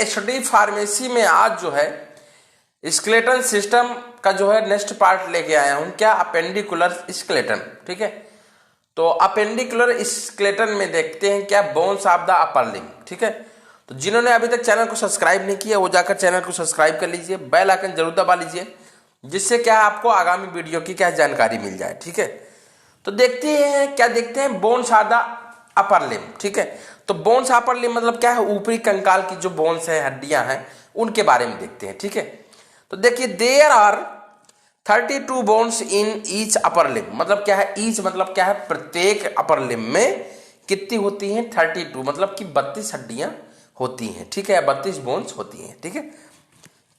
HD pharmacy में आज जो है स्केलेटन सिस्टम का जो है नेक्स्ट पार्ट लेके आया हूं, क्या, अपेंडिकुलर स्केलेटन। ठीक है, तो अपेंडिकुलर स्केलेटन में देखते हैं क्या, bones of the upper limb. ठीक है, तो जिन्होंने अभी तक चैनल को सब्सक्राइब नहीं किया वो जाकर चैनल को सब्सक्राइब कर लीजिए, बेल आइकन जरूर दबा लीजिए, जिससे क्या आपको आगामी वीडियो की क्या जानकारी मिल जाए। ठीक है, तो देखते हैं क्या, देखते हैं bones of the upper limb. ठीक है, तो बोन्स अपर लिम्ब मतलब क्या है, ऊपरी कंकाल की जो बोन्स है, हड्डियां हैं, उनके बारे में देखते हैं। ठीक है, तो देखिए there are 32 bones in each upper limb, मतलब क्या है, ईच मतलब क्या है, प्रत्येक अपर लिम्ब में कितनी होती हैं, 32, मतलब कि 32 हड्डियां होती हैं। ठीक है, 32 बोन्स होती हैं। ठीक है,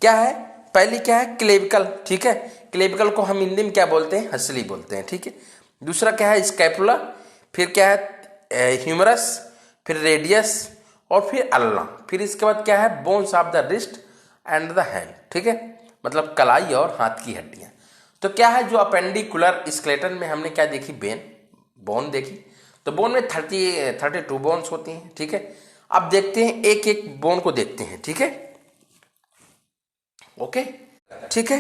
क्या है, पहली क्या है, क्लेविकल। ठीक है, क्लेविकल को हम हिंदी में क्या बोलते हैं, हंसली बोलते हैं। ठीक है, दूसरा क्या है, स्कैपुला, फिर क्या है, ह्यूमरस, फिर रेडियस, और फिर अल्ना, फिर इसके बाद क्या है, bones of the wrist and the hand. ठीक है, मतलब कलाई और हाथ की हड्डियां। तो क्या है, जो अपेंडिकुलर स्केलेटन में हमने क्या देखी, बोन देखी, तो बोन में 32 बोन्स होती हैं। ठीक है, अब देखते हैं एक एक बोन को देखते हैं। ठीक है, ओके, ठीक है,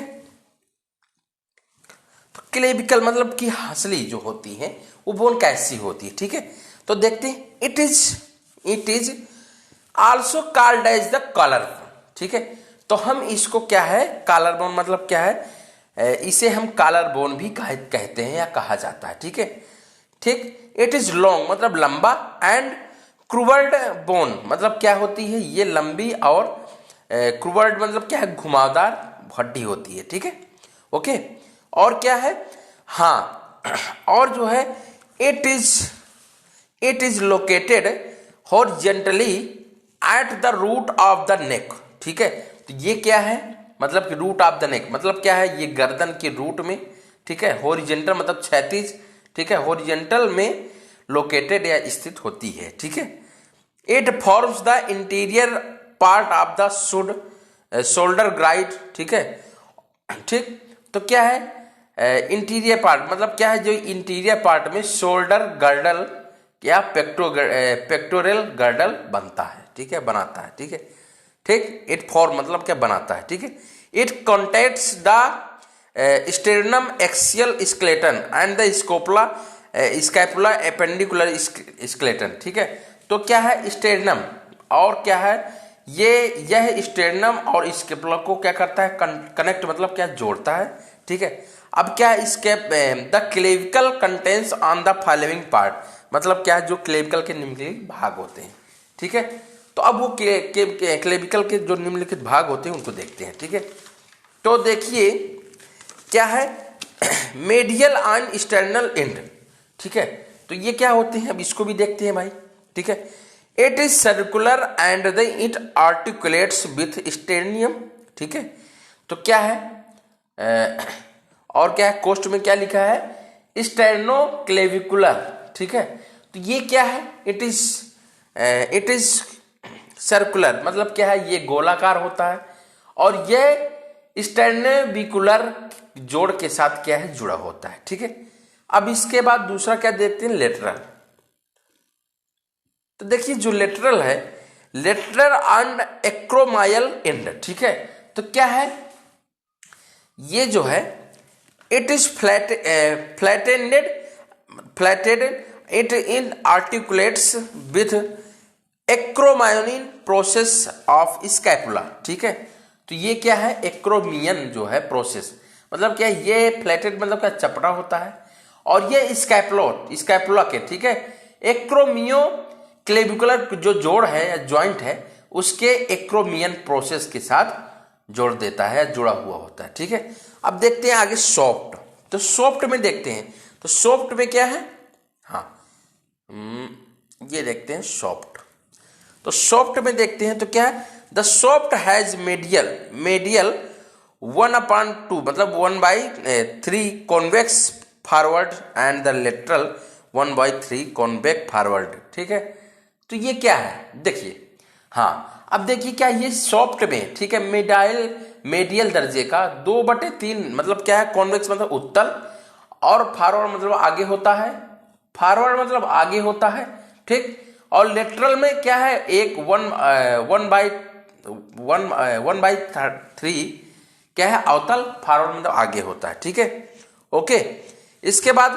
तो क्लेविकल मतलब कि हंसली जो होती है वो बोन कैसी होती है। ठीक है, तो देखते हैं, it is also called as the collar bone. ठीक है, तो हम इसको क्या है, कॉलर बोन मतलब क्या है, इसे हम कॉलर बोन भी कहते हैं या कहा जाता है। ठीक है, ठीक, इट इज लॉन्ग मतलब लंबा, एंड क्रूवर्ड बोन मतलब क्या होती है, ये लंबी और क्रूवर्ड मतलब क्या है, घुमावदार हड्डी होती है। ठीक है, ओके, और क्या है, हाँ, और जो है, it is located horizontally at the root of the neck. ठीक है, तो ये क्या है, मतलब कि रूट ऑफ द नेक मतलब क्या है, ये गर्दन के रूट में। ठीक है, हॉरिजॉन्टल मतलब क्षैतिज। ठीक है, हॉरिजॉन्टल में लोकेटेड या स्थित होती है। ठीक है, it forms the interior part of the shoulder grid. ठीक है, ठीक, तो क्या है, इंटीरियर पार्ट मतलब क्या है, जो इंटीरियर पार्ट में शोल्डर गर्डल या पेक्टोरल गर्डल बनता है। ठीक है, बनाता है। ठीक है, ठीक, इट फॉर्म मतलब क्या, बनाता है। ठीक है, it contacts the sternum axial skeleton and the scapula appendicular skeleton. ठीक है, तो क्या है, स्टेर्नम और क्या है, यह स्टेर्नम और स्कैपुला को क्या करता है, कनेक्ट मतलब क्या, जोड़ता है। ठीक है, अब क्या, इसके the clavicle contains on the following part मतलब क्या है, जो क्लेविकल के निम्नलिखित भाग होते हैं। ठीक है, तो अब वो क्लेविकल के जो निम्नलिखित भाग होते हैं उनको देखते हैं। ठीक है, तो देखिए क्या है, मेडियल एंड स्टर्नल एंड। ठीक है, तो ये क्या होते हैं, अब इसको भी देखते हैं भाई। ठीक है, it is circular and the it articulates with sternum. ठीक है, तो क्या है, और क्या है, कोष्ठ में क्या लिखा है, स्टेर्नोक्लेविकुलर। ठीक है, तो ये क्या है, इट इज सर्कुलर मतलब क्या है, ये गोलाकार होता है, और ये स्टेर्नोविकुलर जोड़ के साथ क्या है, जुड़ा होता है। ठीक है, अब इसके बाद दूसरा क्या देखते हैं, लेटरल। तो देखिए जो लेटरल है, लेटरल एंड एक्रोमायल एंड। ठीक है, तो क्या है, ये जो है, it is flatted it in articulates with acromion process of scapula. ठीक है, तो ये क्या है, एक्रोमियन जो है प्रोसेस मतलब क्या है, ये फ्लैटेड मतलब क्या, चपटा होता है, और ये स्कैपुला के, ठीक है, एक्रोमियो क्लेविकुलर जो जोड़ है या ज्वाइंट है उसके एक्रोमियन प्रोसेस के साथ जोड़ देता है, जुड़ा हुआ होता है। ठीक है, अब देखते हैं आगे सॉफ्ट। तो सॉफ्ट में देखते हैं, तो सॉफ्ट में क्या है, हाँ, ये देखते हैं सॉफ्ट। तो सॉफ्ट में देखते हैं तो क्या है, द सॉफ्ट हैज मेडियल 1/2 मतलब 1/3 convex forward and the lateral 1/3 convex forward. ठीक है, तो ये क्या है, देखिए, हाँ, अब देखिए क्या, ये सॉफ्ट में, ठीक है, मेडियल दर्जे का 2/3 मतलब क्या है, कॉन्वेक्स मतलब उत्तल, और फॉरवर्ड मतलब आगे होता है, फॉरवर्ड मतलब आगे होता है। ठीक, और लेटरल में क्या है, एक 1/3 1/3 क्या है, अवतल, फॉरवर्ड मतलब आगे होता है, ठीक है। ओके, इसके बाद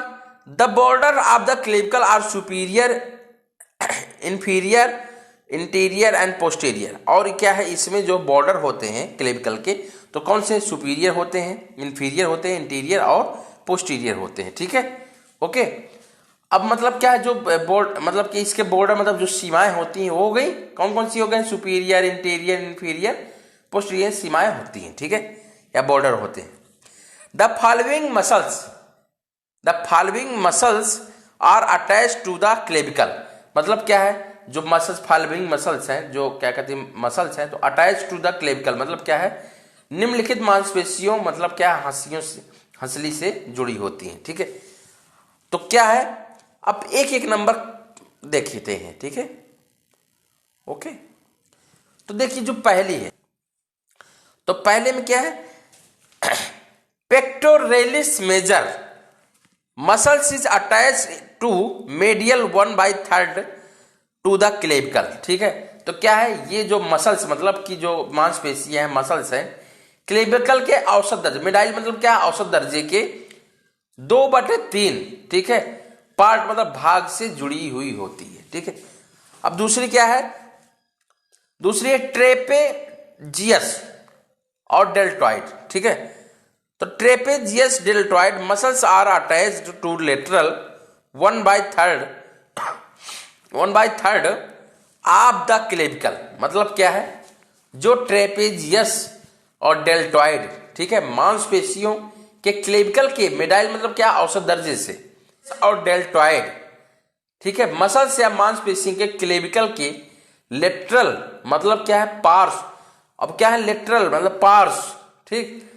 the border of the clavicle are superior, inferior, anterior and posterior. और क्या है, इसमें जो बॉर्डर होते हैं क्लेविकल के, तो कौन से, सुपीरियर होते हैं, इंफीरियर होते हैं, इंटीरियर और पोस्टीरियर होते हैं, ठीक है। ओके, अब मतलब क्या है, जो बोर्ड मतलब कि इसके बॉर्डर मतलब जो सीमाएं होती हैं वो हो गई, कौन कौन सी हो गई, सुपीरियर, इंटीरियर, इंफीरियर, पोस्टीरियर सीमाएं होती हैं, ठीक है, या बॉर्डर होते हैं। The following muscles are attach to the clavicle. मतलब क्या है, जो मसल्स, फॉलोइंग मसल्स हैं, जो क्या कहते हैं मसल्स हैं, तो अटैच टू द क्लेविकल मतलब क्या है, निम्नलिखित मांसपेशियों मतलब क्या, हंसली से जुड़ी होती हैं, ठीक है। तो क्या है, अब एक एक नंबर देखते हैं, ठीक है। ओके, तो देखिए जो पहली है, तो पहले में क्या है, pectoralis major muscles is attach to medial 1/3 to the clavicle, ठीक है। तो क्या है, ये जो मसल्स मतलब कि जो मांसपेशियां हैं, मसल्स हैं, क्लेविकल के औसत दर्जे, मेडाइल मतलब क्या, औसत दर्जे के 2/3, ठीक है, पार्ट मतलब भाग से जुड़ी हुई होती है, ठीक है। अब दूसरी क्या है, दूसरी है ट्रेपेजियस और डेल्टॉइड, ठीक है। तो trapezius deltoid muscles are attached to lateral 1/3 of the clavicle. मतलब क्या है, जो ट्रेपेजियस और डेल्टॉइड, ठीक है, मांसपेशियों के क्लेविकल के मेडाइल मतलब क्या, औसत दर्जे से, और डेल्टॉइड, ठीक है, मसल्स या मांसपेशियों के क्लेविकल के लेटरल मतलब क्या है, पार्श्व। अब क्या है, लेटरल मतलब पार्श्व, ठीक,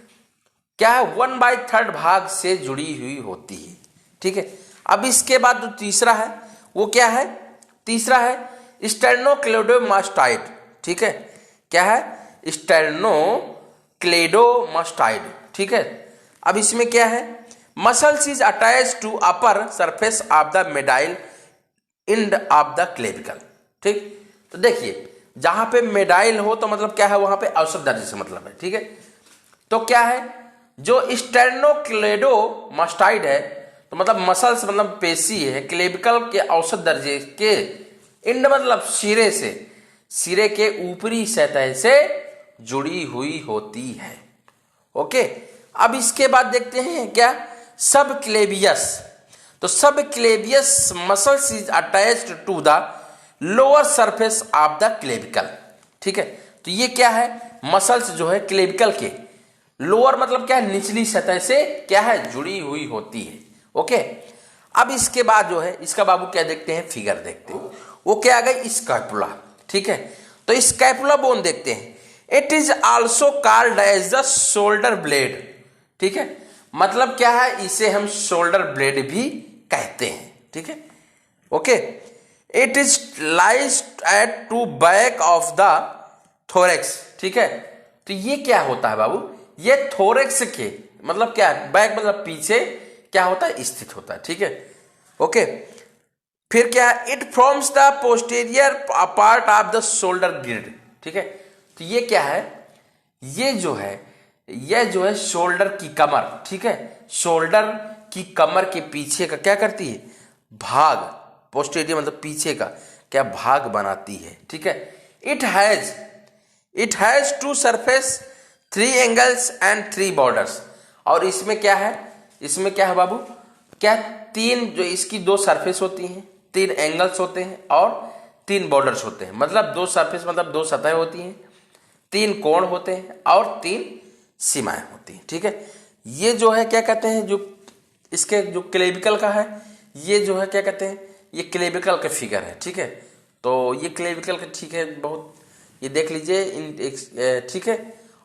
क्या है, 1/3 भाग से जुड़ी हुई होती है, ठीक है। अब इसके बाद जो तीसरा है वो क्या है, तीसरा है स्टेर्नोक्लेडोमास्टाइड, ठीक है, क्या है, स्टेर्नोक्लेडोमास्टाइड, ठीक है। अब इसमें क्या है, muscles is attach to upper surface of the medial end of the clavicle, ठीक। तो देखिए जहां पे मेडाइल हो तो मतलब क्या है, वहां पे औसत दर्जे से मतलब है, ठीक है। तो क्या है, जो स्टेर्नोक्लेडोमास्टाइड है, तो मतलब मसल्स मतलब पेशी है, क्लेविकल के औसत दर्जे के, एंड मतलब सिरे से, सिरे के ऊपरी सतह से जुड़ी हुई होती है। ओके, अब इसके बाद देखते हैं क्या, सब क्लेवियस। तो subclavius muscles is attached to the lower surface of the clavicle, ठीक है। तो ये क्या है, मसल्स जो है क्लेविकल के लोअर मतलब क्या है, निचली सतह से क्या है, जुड़ी हुई होती है। ओके, अब इसके बाद जो है, इसका बाबू क्या देखते हैं, फिगर देखते हैं, वो क्या आ गई, स्कैपुला, ठीक है। तो स्कैपुला बोन देखते हैं, it is also called as the shoulder blade, ठीक है। मतलब क्या है, इसे हम शोल्डर ब्लेड भी कहते हैं, ठीक है। Okay, it is lies at to back of the thorax, ठीक है। तो ये क्या होता है बाबू, ये थोरेक्स के मतलब क्या है, बैक मतलब पीछे क्या होता है, स्थित होता है, ठीक है। ओके, फिर क्या है, it forms the posterior part of the shoulder grid, ठीक है। तो ये क्या है, ये जो है शोल्डर की कमर, ठीक है, शोल्डर की कमर के पीछे का क्या करती है, भाग, पोस्टीरियर मतलब पीछे का क्या भाग बनाती है, ठीक है। It has two surface, 3 angles and 3 borders. और इसमें क्या है, इसमें क्या है बाबू, क्या 3 जो इसकी 2 सरफेस होती हैं, 3 एंगल्स होते हैं और 3 बॉर्डर्स होते हैं। मतलब 2 सरफेस मतलब 2 सतह होती हैं, 3 कोण होते हैं और 3 सीमाएं होती हैं, ठीक है। ये जो है क्या कहते हैं, जो इसके जो क्लेविकल का है, ये जो है क्या कहते हैं, ये क्लेविकल का फिगर है, ठीक है। तो ये क्लेविकल का, ठीक है, बहुत ये देख लीजिए, ठीक है।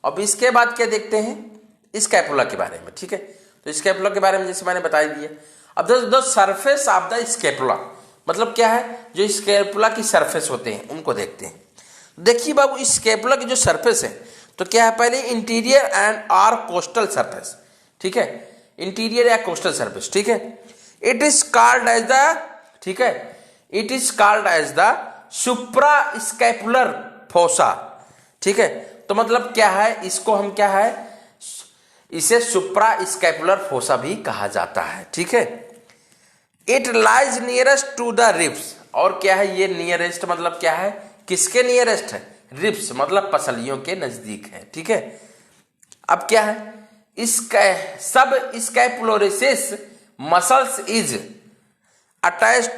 अब इसके बाद क्या देखते हैं, स्कैपुला के बारे में, ठीक है। तो स्कैपुला के बारे में जैसे मैंने बता दिया। अब the surface of the scapula मतलब क्या है, जो स्कैपुला की सरफेस होते हैं उनको देखते हैं। देखिए बाबू, स्कैपुला की जो सरफेस है, तो क्या है, पहले anterior and or costal surface, ठीक है, इंटीरियर या कोस्टल सरफेस, ठीक है। It is called as the, ठीक है, it is called as the supra scapular fossa, ठीक है। तो मतलब क्या है, इसको हम क्या है, इसे सुप्रा स्कैपुलर फोसा भी कहा जाता है, ठीक है। It lies nearest to the ribs, और क्या है ये नियरेस्ट मतलब क्या है, किसके नियरेस्ट है, रिब्स मतलब पसलियों के नजदीक है, ठीक है। अब क्या है, इसका subscapularis muscles is attached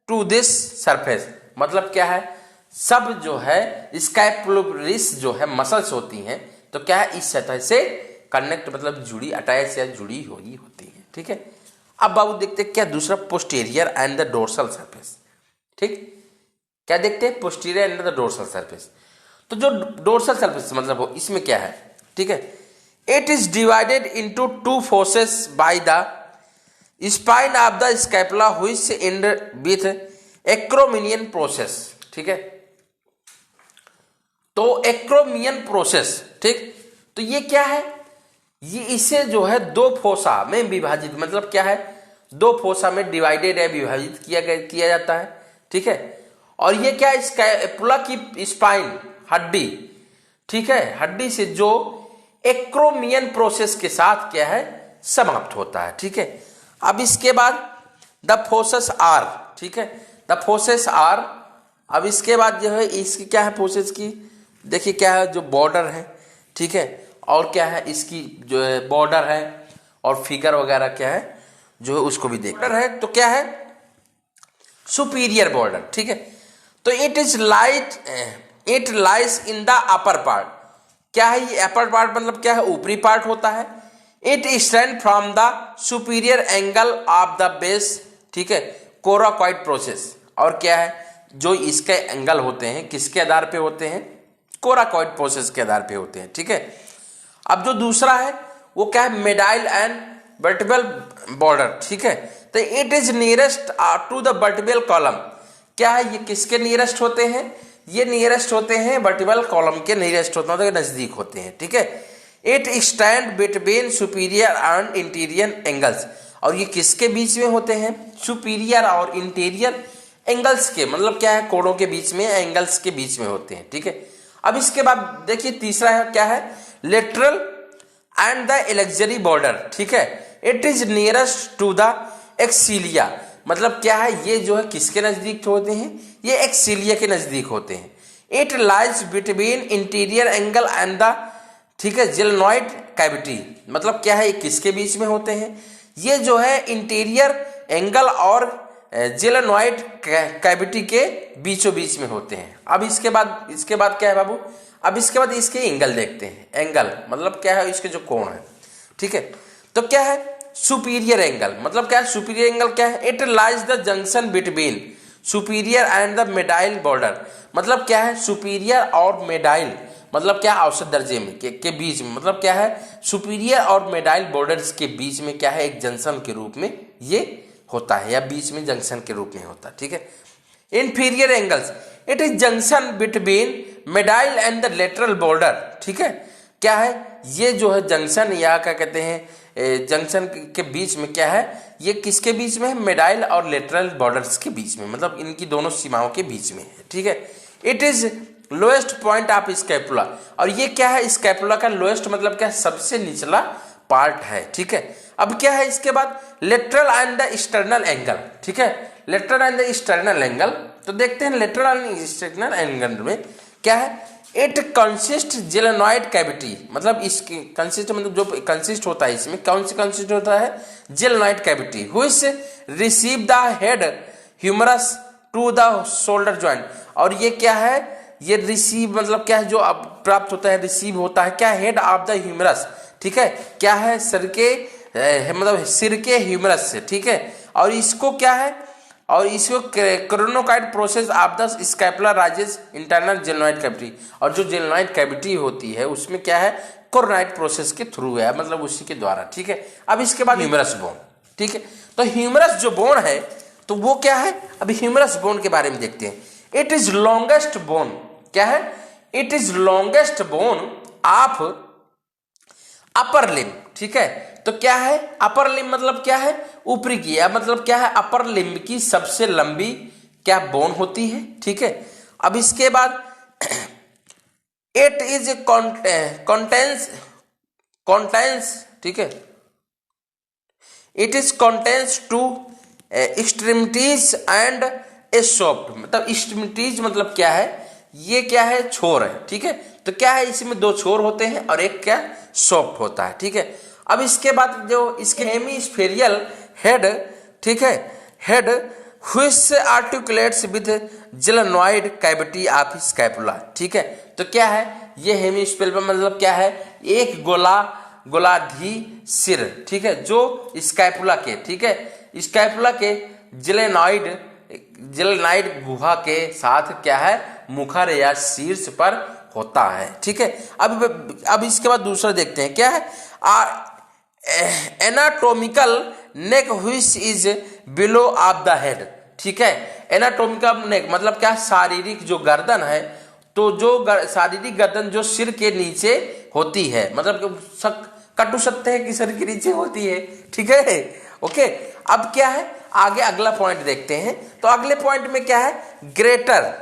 to this surface, मतलब क्या है, सब जो है स्कैपुलोरिस जो है मसल्स होती हैं, तो क्या है इस सतह से कनेक्ट मतलब जुड़ी, अटैच या जुड़ी हुई होती है, ठीक है। अब बाबू देखते हैं क्या दूसरा, posterior and the dorsal surface, ठीक। क्या देखते हैं, posterior and the dorsal surface. तो जो डोर्सल सरफेस मतलब हो, इसमें क्या है, ठीक है, it is divided into two fossae by the spine of the scapula which end with acromion process, ठीक है। तो एक्रोमियन प्रोसेस, ठीक। तो ये क्या है, ये इसे जो है दो फोसा में विभाजित, मतलब क्या है, दो फोसा में डिवाइडेड है, विभाजित किया जाता है, ठीक है। और ये क्या, स्कैपुला की स्पाइन हड्डी, ठीक है, हड्डी से जो एक्रोमियन प्रोसेस के साथ क्या है समाप्त होता है, ठीक है। अब इसके बाद द फोर्सेस आर, ठीक है, द फोर्सेस आर। अब इसके बाद जो है इसकी क्या है, फोर्सेस की देखिए क्या है, जो बॉर्डर है, ठीक है, और क्या है इसकी जो है बॉर्डर है, और फिगर वगैरह क्या है जो है उसको भी देखना है। तो क्या है, सुपीरियर बॉर्डर, ठीक है। तो it is light, it lies in the upper part, क्या है ये अपर पार्ट मतलब क्या है, ऊपरी पार्ट होता है। It stand from the superior angle of the base, ठीक है, कोराकॉइड प्रोसेस। और क्या है, जो इसके एंगल होते हैं किसके आधार पे होते हैं, कोराकॉइड प्रोसेस के आधार पे होते हैं, ठीक है। अब जो दूसरा है वो क्या है, मेडाइल एंड वर्टिब्रल बॉर्डर, ठीक है। तो it is nearest to the vertebral column, क्या है ये किसके नियरेस्ट होते हैं, ये नियरेस्ट होते हैं वर्टिब्रल कॉलम के नियरेस्ट होते हैं, नजदीक होते हैं, ठीक है। It stand between superior and interior angles, और ये किसके बीच में होते हैं, सुपीरियर और इंटीरियर एंगल्स के, मतलब क्या है कोणों के बीच में, एंगल्स के बीच में होते हैं, ठीक है। अब इसके बाद देखिए तीसरा है क्या है, lateral and the axillary border, ठीक है। It is nearest to the axilla, मतलब क्या है ये जो है किसके नजदीक होते हैं, ये एक्सिलिया के नजदीक होते हैं। It lies between interior angle and the, ठीक है, जेलनॉइड कैविटी, मतलब क्या है ये किसके बीच में होते हैं, ये जो है इंटीरियर एंगल और जेलनॉइड कैविटी के बीचों बीच में होते हैं। अब इसके बाद क्या है बाबू, अब इसके बाद इसके एंगल देखते हैं, एंगल मतलब क्या है, इसके जो कोण है, ठीक है। तो क्या है, सुपीरियर एंगल मतलब क्या है, सुपीरियर एंगल क्या है, it lies the junction between superior and the medial border, मतलब क्या है, सुपीरियर और मिडाइल मतलब क्या, औसत दर्जे में के बीच में, मतलब क्या है, सुपीरियर और मिडाइल बॉर्डर्स के बीच में क्या है, एक जंक्शन के रूप में ये होता है, या बीच में जंक्शन के रूप में होता है, ठीक है। Inferior angles, it is junction between medial and the lateral border, ठीक है। क्या है, ये जो है जंक्शन या क्या कहते हैं, जंक्शन के बीच में क्या है, ये किसके बीच में है, मिडाइल और लेटरल बॉर्डर्स के बीच में, मतलब इनकी दोनों सीमाओं के बीच में है, ठीक है। It is lowest point of scapula, और ये क्या है, स्कैपुला का लोएस्ट मतलब क्या है, सबसे निचला पार्ट है, ठीक है। अब क्या है इसके बाद, lateral and the external angle, ठीक है, lateral and the external angle. तो देखते हैं लेटरल एंड एक्सटर्नल एंगल में क्या है, इट कंसिस्ट जेलेनॉइड कैविटी, मतलब इसकी कंसिस्ट मतलब जो कंसिस्ट होता है इसमें, कौन से कंसिस्ट होता है, glenoid cavity, which receive the head humerus to the shoulder joint. और ये क्या है, ये रिसीव मतलब क्या है, जो अब प्राप्त होता है, रिसीव होता है क्या, हेड ऑफ द ह्यूमरस, ठीक है, क्या है, मतलब सिर के ह्यूमरस से, ठीक है। और इसको क्या है, और इसको coracoid process of the scapula rises internal glenoid cavity, और जो जेलेनॉइड कैविटी होती है उसमें क्या है, कोरोनाइड प्रोसेस के थ्रू है, मतलब उसी के द्वारा, ठीक है। अब इसके बाद ह्यूमरस बोन, ठीक है। तो ह्यूमरस जो बोन है तो वो क्या है, अभी ह्यूमरस बोन के बारे में देखते हैं। इट इज लॉन्गेस्ट बोन, क्या है, it is longest bone of upper limb, ठीक है। तो क्या है, अपर लिम्ब मतलब क्या है, ऊपरी की, मतलब क्या है, अपर लिम्ब की सबसे लंबी क्या बोन होती है, ठीक है। अब इसके बाद इट इज कंटेंस, ठीक है, it is contains two extremities and a shaft, मतलब एक्सट्रीमिटीज मतलब क्या है, ये क्या है, छोर है, ठीक है। तो क्या है, इसमें दो छोर होते हैं और एक क्या सॉफ्ट होता है, ठीक है। अब इसके बाद जो इसके हेमिस्फेरिकल हेड, ठीक है, head which articulates with glenoid cavity of scapula, ठीक है। तो क्या है, ये हेमिस्फेरिकल मतलब क्या है, एक गोलाधी सिर, ठीक है, जो स्कैपुला के, ठीक है, स्कैपुला के जेलेनॉइड गुहा के साथ क्या है, मुखर या शीर्ष पर होता है, ठीक है। अब इसके बाद दूसरा देखते हैं, क्या है, anatomical neck which is below of the head, ठीक है। एनाटोमिकल नेक मतलब क्या, शारीरिक जो गर्दन है, तो जो शारीरिक गर्दन जो सिर के नीचे होती है, मतलब कटु सत्य है कि सिर के नीचे होती है, ठीक है, ओके। अब क्या है, आगे अगला पॉइंट देखते हैं। तो अगले पॉइंट में क्या है, ग्रेटर,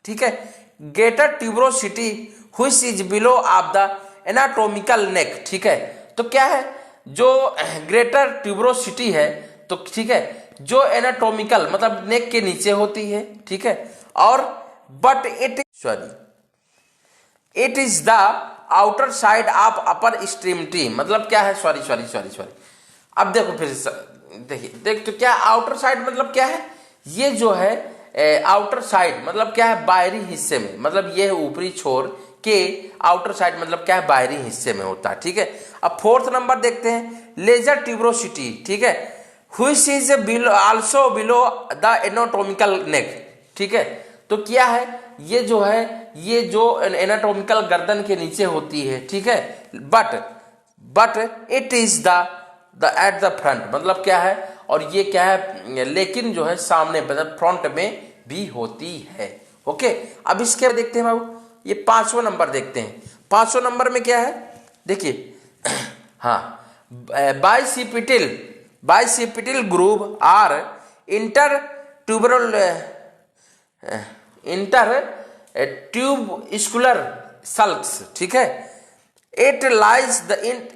ठीक है, greater tuberosity which is below of the anatomical neck, ठीक है। तो क्या है, जो ग्रेटर ट्यूबरोसिटी है, तो ठीक है, जो एनाटोमिकल मतलब नेक के नीचे होती है, ठीक है, और but it is the outer side of upper extremity, मतलब क्या है, सॉरी। अब देखो फिर देख तो क्या आउटर साइड मतलब क्या है, ये जो है आउटर साइड मतलब क्या है, बाहरी हिस्से में, मतलब ये ऊपरी छोर के आउटर साइड मतलब क्या है, बाहरी हिस्से में होता है, ठीक है। अब फोर्थ नंबर देखते हैं, लेजर ट्यूबरोसिटी, ठीक है, which is also below the anatomical neck, ठीक है। तो क्या है, ये जो है, ये जो एनाटोमिकल गर्दन के नीचे होती है, ठीक है, but it is the at the front, मतलब क्या है, और ये क्या है, लेकिन जो है सामने मतलब फ्रंट में भी होती है, ओके। अब इसके बाद देखते हैं बाबू, ये 5वां नंबर देखते हैं। 5वां नंबर में क्या है, देखिए, हाँ, bicipital groove or intertubercular sulcus, ठीक है। It lies the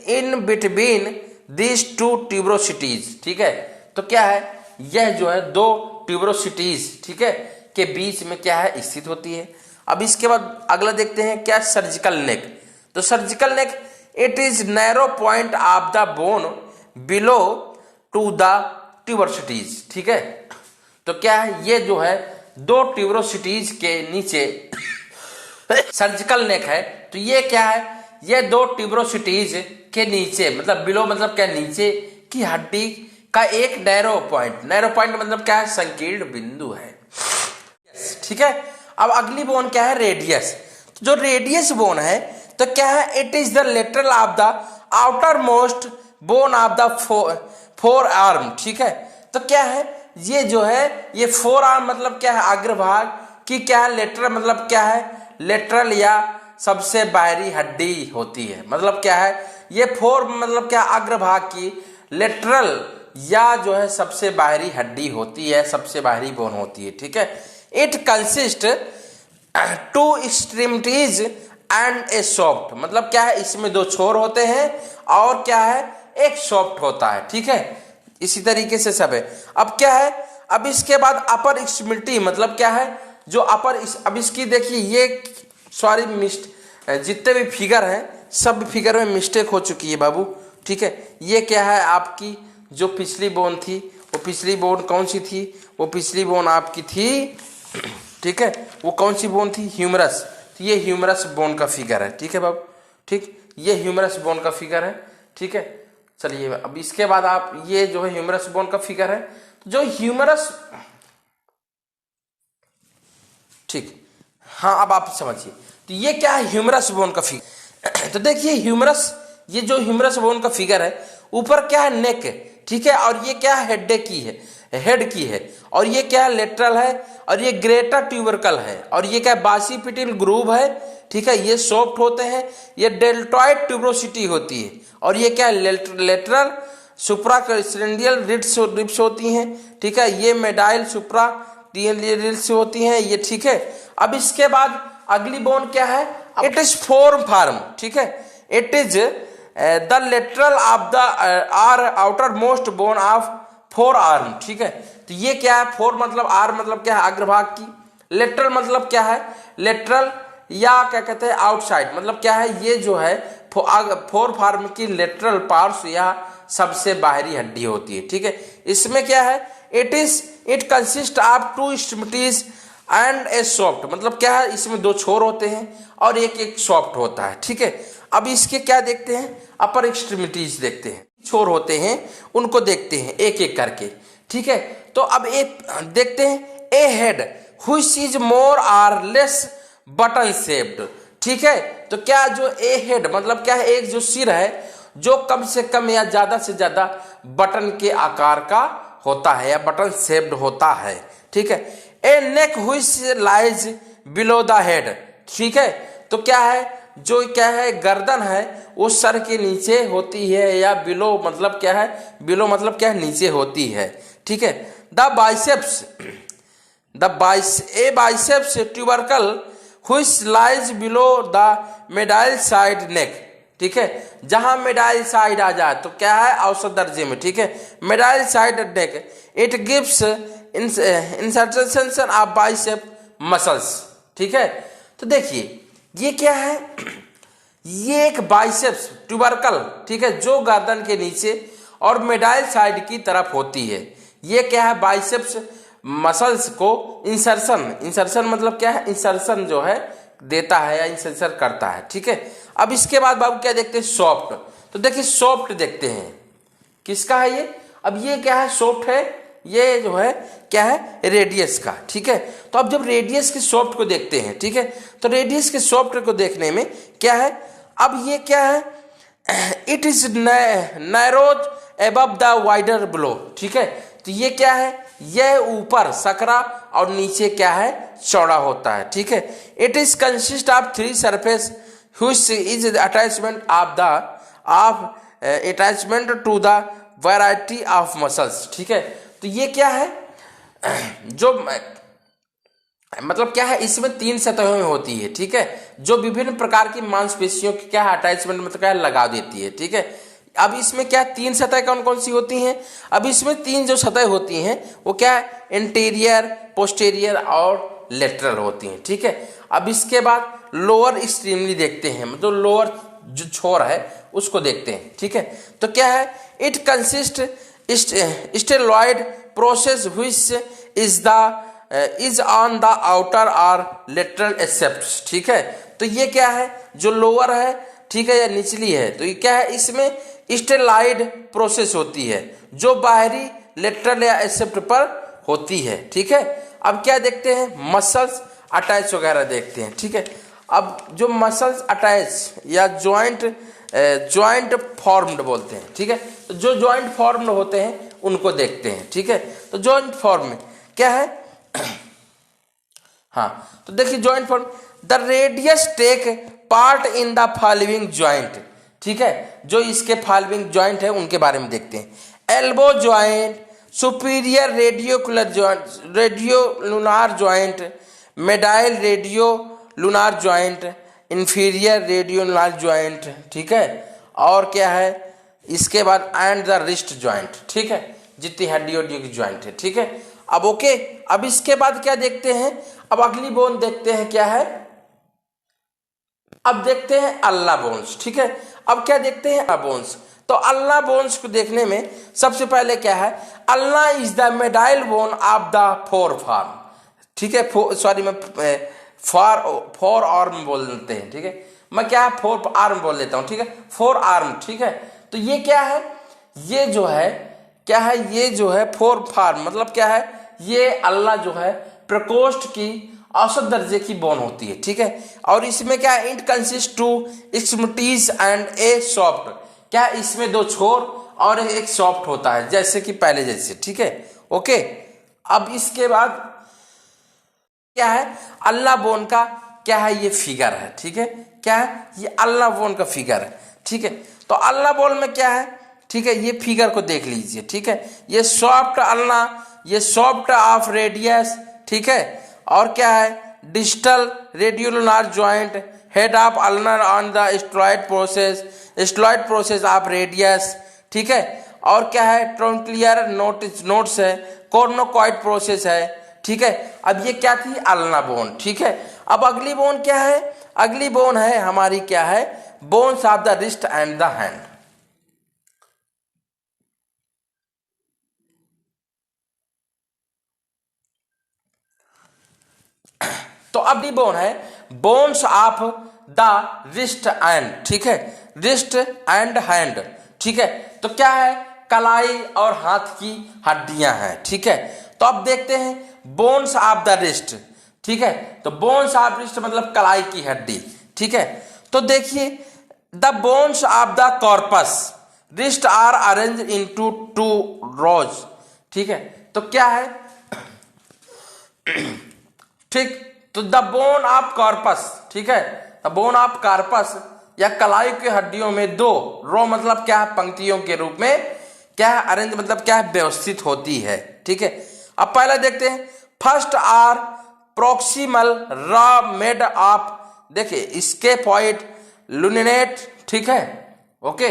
in between this two tuberosities, ठीक है। तो क्या है, यह जो है दो ट्यूबरोसिटीज, ठीक है, के बीच में क्या है, स्थित होती है। अब इसके बाद अगला देखते हैं, क्या, सर्जिकल नेक। तो surgical neck, it is narrow point of the bone below to the tuberosities, ठीक है। तो क्या है, ये जो है दो ट्यूबरोसिटीज के नीचे सर्जिकल नेक है। तो ये क्या है, ये दो ट्यूबरोसिटीज के नीचे मतलब बिलो मतलब क्या, नीचे की हड्डी का एक नैरो पॉइंट मतलब क्या है, संकीर्ण बिंदु है, ठीक है। अब अगली बोन क्या है, रेडियस। जो रेडियस बोन है, तो क्या है, it is the lateral of the outer most bone of the four arm, ठीक है। तो क्या है, ये जो है, ये फोर आर्म मतलब क्या है, अग्रभाग की क्या है, लेटरल मतलब क्या है, लेटरल या सबसे बाहरी हड्डी होती है, मतलब क्या है, ये फोर मतलब क्या, अग्रभाग की लेटरल या जो है सबसे बाहरी हड्डी होती है, सबसे बाहरी बोन होती है, ठीक है। It consist to extremities and a shaft, मतलब क्या है, इसमें दो छोर होते हैं और क्या है, एक सॉफ्ट होता है, ठीक है। इसी तरीके से सब है। अब क्या है, अब इसके बाद अपर एक्सट्रीमिटी मतलब क्या है, जो अब इसकी देखिए, ये सॉरी जितने भी फिगर हैं सब फिगर में मिस्टेक हो चुकी है बाबू, ठीक है। ये क्या है, आपकी जो पिछली बोन थी, वो पिछली बोन कौन सी थी, वो पिछली बोन आपकी थी, ठीक है, वो कौन सी बोन थी, ह्यूमरस। तो ये ह्यूमरस बोन का फिगर है, ठीक है बाबू, ठीक, ये ह्यूमरस बोन का फिगर है, ठीक है। चलिए अब इसके बाद आप, ये जो है ह्यूमरस बोन का फिगर है, तो जो ह्यूमरस, ठीक, हाँ, अब आप समझिए, तो ये क्या है, ह्यूमरस बोन का फिगर। तो देखिए ह्यूमरस, ये जो ह्यूमरस बोन का फिगर है, ऊपर क्या है, नेक है, ठीक है, और ये क्या है, हेड की है, और ये क्या है, लेटरल है, और ये ग्रेटर ट्यूबरकल है, और ये क्या है, बासिपिटल ग्रूव है, ठीक है, ये सॉफ्ट होते हैं, ये डेल्टॉइड ट्यूबरोसिटी होती है, और ये क्या है, लेटरल सुप्राक्रेनियल रिब्स होती हैं, ठीक है, ये मेडाइल सुप्राक्रेनियल रिब्स होती हैं, ये, ठीक है। अब इसके बाद अगली बोन क्या है, इट इज फोर फॉर्म, ठीक है। It is the lateral of the or outer most bone of forearm, ठीक है। तो ये क्या है, फोर मतलब आर मतलब क्या है, अग्रभाग की, लेटरल मतलब क्या है, लेटरल या क्या कहते हैं आउटसाइड, मतलब क्या है, ये जो है फोर फार्म की लेटरल पार्ट्स या सबसे बाहरी हड्डी होती है, ठीक है। इसमें क्या है, it consist of two extremities and a shaft, मतलब क्या है, इसमें दो छोर होते हैं और एक सॉफ्ट होता है, ठीक है। अब इसके क्या देखते हैं, अपर एक्सट्रीमिटीज देखते हैं, छोर होते हैं उनको देखते हैं एक एक करके, ठीक है। तो अब एक देखते हैं, ए हेड व्हिच इज मोर और लेस बटन शेप्ड, ठीक है। तो क्या जो ए हेड मतलब क्या है, एक जो सिर है जो कम से कम या ज्यादा से ज्यादा बटन के आकार का होता है या बटन शेप्ड होता है, ठीक है। A neck which lies below the head, ठीक है। तो क्या है, जो क्या है गर्दन है वो सर के नीचे होती है या बिलो मतलब क्या है, बिलो मतलब क्या है, नीचे होती है, ठीक है। The biceps biceps tubercle which lies below the medial side neck, ठीक है। जहां मिडाइल साइड आ जाए तो क्या है, औसत दर्जे में, ठीक है, medial side neck, it gives insertion of bicep muscles, ठीक है। तो देखिए ये क्या है, ये एक बाइसेप्स ट्यूबरकल, ठीक है, जो गर्दन के नीचे और मिडाइल साइड की तरफ होती है। ये क्या है, बाइसेप्स मसल्स को इंसर्शन मतलब क्या है, इंसर्शन जो है देता है या इंसर्शन करता है, ठीक है। अब इसके बाद बाबू क्या देखते हैं, सॉफ्ट। तो देखिए सॉफ्ट देखते हैं, किसका है ये, अब ये क्या है, सॉफ्ट है, ये जो है क्या है, रेडियस का, ठीक है। तो अब जब रेडियस के सॉफ्ट को देखते हैं, ठीक है, तो रेडियस के सॉफ्ट को देखने में क्या है, अब ये क्या है, it is narrows above the wider below, ठीक है। तो ये क्या है, यह ऊपर सकरा और नीचे क्या है, चौड़ा होता है, ठीक है। It is consist of three surface which is attachment to the variety of muscles, ठीक है। तो ये क्या है, जो मतलब क्या है, इसमें तीन सतहें होती है, ठीक है, जो विभिन्न प्रकार की मांसपेशियों की क्या है अटैचमेंट मतलब क्या है, लगा देती है, ठीक है। अब इसमें क्या तीन सतह कौन कौन सी होती हैं, अब इसमें तीन जो सतह होती हैं वो क्या है, इंटीरियर, पोस्टीरियर और लेटरल होती हैं, ठीक है। अब इसके बाद लोअर एक्सट्रीमली देखते हैं, मतलब लोअर जो छोर है उसको देखते हैं, ठीक है। तो क्या है, it consist steroid process which is on the outer और लेटरल एक्सेप्ट, ठीक है। तो ये क्या है, जो लोअर है, ठीक है, या निचली है, तो ये क्या है, इसमें स्टेरॉयड प्रोसेस होती है जो बाहरी लेटरल या एक्सेप्ट पर होती है, ठीक है। अब क्या देखते हैं, मसल्स अटैच वगैरह देखते हैं, ठीक है। अब जो मसल्स अटैच या ज्वाइंट फॉर्म्ड बोलते हैं, ठीक है। तो जो ज्वाइंट फॉर्म्ड होते हैं उनको देखते हैं, ठीक है। तो ज्वाइंट फॉर्म में क्या है, हाँ, तो देखिए joint form, the radius take part in the following joint, ठीक है। जो इसके फॉलोइंग ज्वाइंट है उनके बारे में देखते हैं, elbow joint, superior radioulnar joint, radioulnar joint, middle radioulnar joint, inferior radioulnar joint, ठीक है। और क्या है इसके बाद, एंड द रिस्ट ज्वाइंट, ठीक है, जितनी हड्डियों की ज्वाइंट है, ठीक है। अब ओके, अब इसके बाद क्या देखते हैं, अब अगली बोन देखते हैं क्या है, अब देखते हैं अल्ना बोन्स, ठीक है। अब क्या देखते हैं, बोन्स। तो अल्ना बोन्स को देखने में सबसे पहले क्या है, ulna is the medial bone of the forearm, ठीक है, सॉरी मैं फोर आर्म बोलते हैं, ठीक है, मैं क्या है फोर आर्म बोल देता हूं, ठीक है, फोर आर्म, ठीक है। तो ये क्या है, ये जो है क्या है, ये जो है फोर फार्म मतलब क्या है, ये अल्ना जो है प्रकोष्ठ की औसत दर्जे की बोन होती है, ठीक है। और इसमें क्या है, it consist to extremities and a soft, क्या इसमें दो छोर और एक सॉफ्ट होता है, जैसे कि पहले जैसे, ठीक है, ओके। अब इसके बाद क्या है, अल्ना बोन का क्या है, ये फिगर है, ठीक है, क्या है, ये अल्ना बोन का फिगर है, ठीक है। तो अल्ना बोन में क्या है, ठीक है, ये फिगर को देख लीजिए, ठीक है, ये सॉफ्ट अल्ना, ये सॉफ्ट ऑफ रेडियस, ठीक है। और क्या है, distal radioulnar joint, head of ulnar on the styloid process of radius, ठीक है। और क्या है, ट्रोनक्लियर नोट्स है, कॉर्नोकॉइड प्रोसेस है, ठीक है। अब ये क्या थी, अल्ना बोन, ठीक है। अब अगली बोन क्या है, अगली बोन है हमारी क्या है, bones of the wrist and the hand. तो अगली बोन है bones of the wrist and, ठीक है, रिस्ट एंड हैंड, ठीक है। तो क्या है, कलाई और हाथ की हड्डियां हैं, ठीक है। तो अब देखते हैं बोन्स ऑफ द रिस्ट, ठीक है। तो बोन्स ऑफ रिस्ट मतलब कलाई की हड्डी, ठीक है। तो देखिए the bones of the carpus wrist are arrange into 2 rows, ठीक है। तो क्या है, ठीक, तो द बोन ऑफ कॉर्पस, ठीक है, द बोन ऑफ कॉर्पस या कलाई की हड्डियों में 2 रो मतलब क्या है, पंक्तियों के रूप में क्या है, अरेंज मतलब क्या है, व्यवस्थित होती है, ठीक है। अब पहले देखते हैं, first or proximal row made of, देखिए स्केफॉइड लुनिनेट, ठीक है, ओके,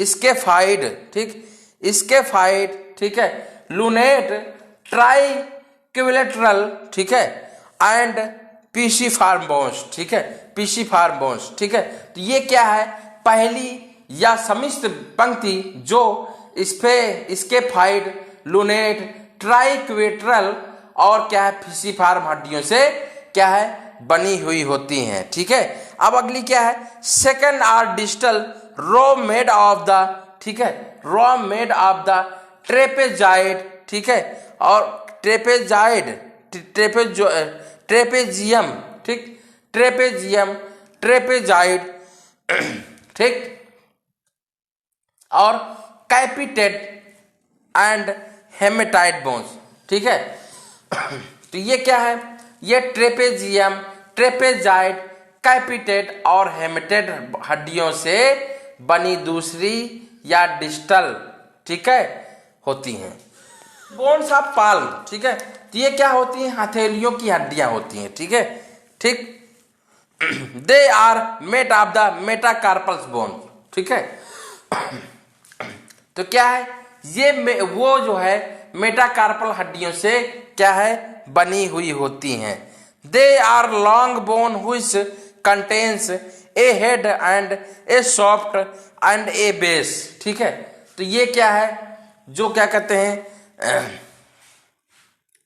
स्केफाइड, ठीक, स्केफाइड, ठीक है, लुनेट ट्राइक्विलेटरल, ठीक है, एंड पीसी फार्म बोन्स, ठीक है, पीसी फार्म बोन्स, ठीक है। तो ये क्या है, पहली या समिश्र पंक्ति जो स्केफाइड लुनेट ट्राइक्वेटरल और क्या है पीसी फार्म हड्डियों से क्या है बनी हुई होती हैं, ठीक है। अब अगली क्या है, second or distal row made of the, ठीक है, row made of the trapezoid, ठीक है, और ट्रेपेजाइड ट्रेपेजियम, ठीक, ट्रेपेजियम ट्रेपेजाइड, ठीक, और कैपिटेट एंड हेमेटाइड बोन्स, ठीक है। तो ये क्या है, ये ट्रेपेजियम ट्रेपेजाइड कैपिटेट और हेमेटेड हड्डियों से बनी दूसरी या डिजिटल, ठीक है, होती हैं। बोन्स ऑफ पाल्म, ठीक है, तो ये क्या होती हैं, हथेलियों की हड्डियां होती हैं, ठीक है, ठीक। They are made of the metacarpals bone, ठीक है। तो क्या है, ये वो जो है मेटाकार्पल हड्डियों से क्या है बनी हुई होती हैं। They are long bone which contains a head and a shaft and a base, ठीक है। तो ये क्या है, जो क्या कहते हैं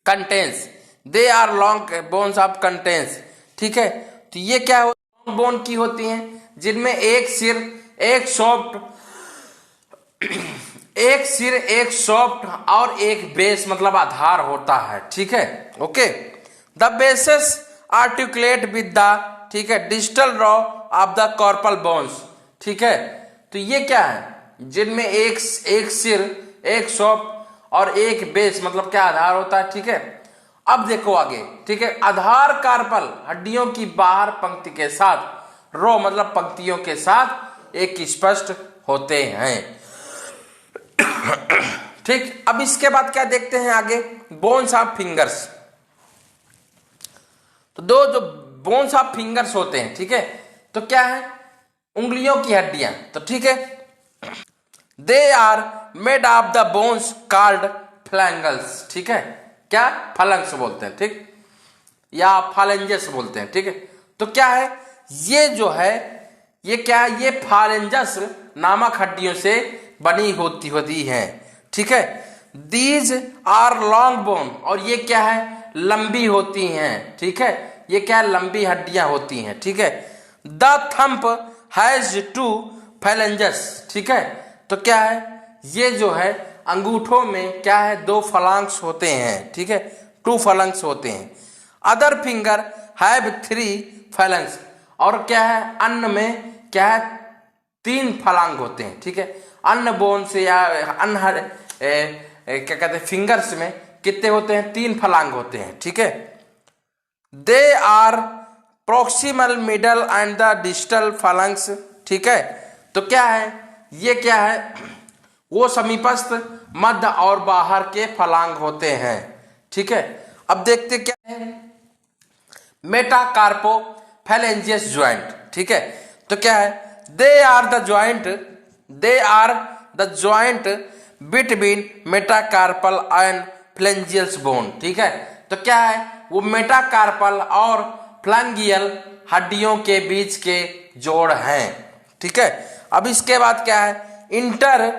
contents, they are long bones of contents, ठीक है। तो ये क्या बोन की होती हैं, जिनमें एक सिर एक सॉफ्ट और एक बेस मतलब आधार होता है, ठीक है, okay. The bases articulate with the, ठीक है, distal row of the carpal bones, ठीक है। तो ये क्या है, जिनमें एक सिर एक सॉफ्ट और एक बेस मतलब क्या आधार होता है, ठीक है। अब देखो आगे, ठीक है, आधार कार्पल हड्डियों की बाहर पंक्ति के साथ रो मतलब पंक्तियों के साथ एक स्पष्ट होते हैं, ठीक। अब इसके बाद क्या देखते हैं आगे, बोन्स ऑफ फिंगर्स। तो दो जो बोन्स ऑफ फिंगर्स होते हैं, ठीक है, तो क्या है उंगलियों की हड्डियां, तो ठीक है, they are made of the bones called phalanges, ठीक है, क्या फलंक्स बोलते हैं, ठीक, या फालेंजस बोलते हैं, ठीक है। तो क्या है, ये जो है ये क्या है, ये फालेंजस नामक हड्डियों से बनी होती है, ठीक है। दीज आर लॉन्ग बोन, और ये क्या है लंबी होती हैं, ठीक है, ये क्या लंबी हड्डियां होती हैं, ठीक है। द थंब हैज 2 फैलेंजस, ठीक है। तो क्या है, ये जो है अंगूठों में क्या है 2 फलांक्स होते हैं, ठीक है, 2 फलांक्स होते हैं। अदर फिंगर हैव 3 फैलेंस, और क्या है अन्न में क्या है 3 फलांग होते हैं, ठीक है। अन्न बोन से या अन्न क्या कहते हैं फिंगर्स में कितने होते हैं, 3 फलांग होते हैं, ठीक है। They are proximal middle and the distal phalanges, ठीक है। तो क्या है, ये क्या है वो समीपस्थ मध्य और बाहर के फलांग होते हैं, ठीक है। अब देखते क्या है, मेटाकार्पो phalangeous joint, ठीक है। तो क्या है, they are the joint between metacarpal and phalangeal bone, ठीक है। तो क्या है, वो मेटाकार्पल और फ्लैंजियल हड्डियों के बीच के जोड़ हैं, ठीक है। अब इसके बाद क्या है, इंटर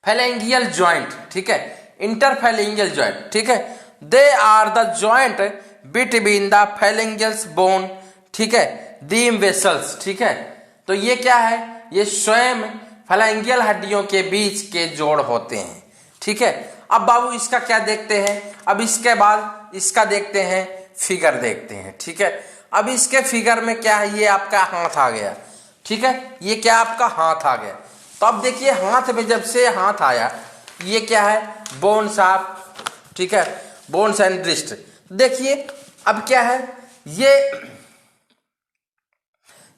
फैलेंगियल ज्वाइंट, ठीक है, इंटरफैलेंगियल ज्वाइंट, ठीक है। They are the joint between the phalangeals bone, ठीक है, दीम वेसल्स, ठीक है। तो ये क्या है, ये स्वयं फैलेंगियल हड्डियों के बीच के जोड़ होते हैं, ठीक है। अब बाबू इसका क्या देखते हैं, अब इसके बाद इसका देखते हैं, फिगर देखते हैं, ठीक है। अब इसके फिगर में क्या है, ये आपका हाथ आ गया, ठीक है, ये क्या आपका हाथ आ गया। तो अब देखिए हाथ में जब से हाथ आया, ये क्या है, बोन्स ऑफ, ठीक है, बोन्स एंड रिस्ट। देखिए अब क्या है,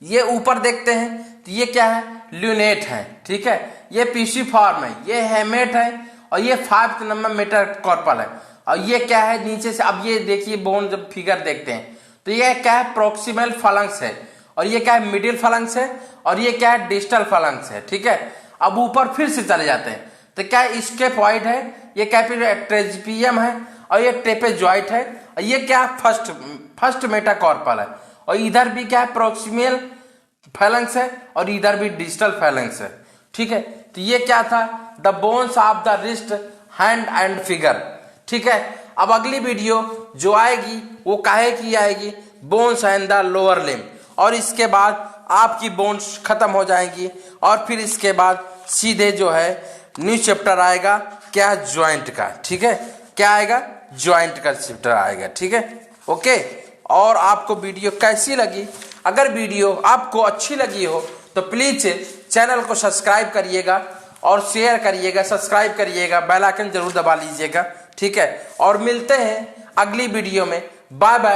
ये ऊपर देखते हैं तो ये क्या है, ल्यूनेट है, ठीक है, ये पीसीफॉर्म है, ये हेमेट है, और ये 5 नंबर मेटाकार्पल है, और ये क्या है नीचे से। अब ये देखिए बोन जब फिगर देखते हैं तो ये क्या है, प्रोक्सिमल फलंक्स है, और ये क्या है, मिडिल फलंक्स है, और ये क्या है, डिस्टल फलंक्स है, ठीक है। अब ऊपर फिर से चले जाते हैं तो क्या है, स्केपॉइड है, ये ट्रेजिपियम है, और ये ट्रेपेजॉइड है, और ये क्या है, फर्स्ट मेटाकार्पल है, और इधर भी क्या है, प्रोक्सिमल फैलंक्स है, और इधर भी डिस्टल फैलंक्स है, ठीक है। तो ये क्या था, the bones of the wrist, hand and figure, ठीक है। अब अगली वीडियो जो आएगी वो काहे की आएगी, bones and the lower limb, और इसके बाद आपकी बोन्स खत्म हो जाएंगी, और फिर इसके बाद सीधे जो है न्यू चैप्टर आएगा, क्या, ज्वाइंट का, ठीक है, क्या आएगा, ज्वाइंट का चैप्टर आएगा, ठीक है, ओके। और आपको वीडियो कैसी लगी, अगर वीडियो आपको अच्छी लगी हो तो प्लीज चैनल को सब्सक्राइब करिएगा, और शेयर करिएगा, सब्सक्राइब करिएगा, बेल आइकन जरूर दबा लीजिएगा, ठीक है। और मिलते हैं अगली वीडियो में, बाय बाय।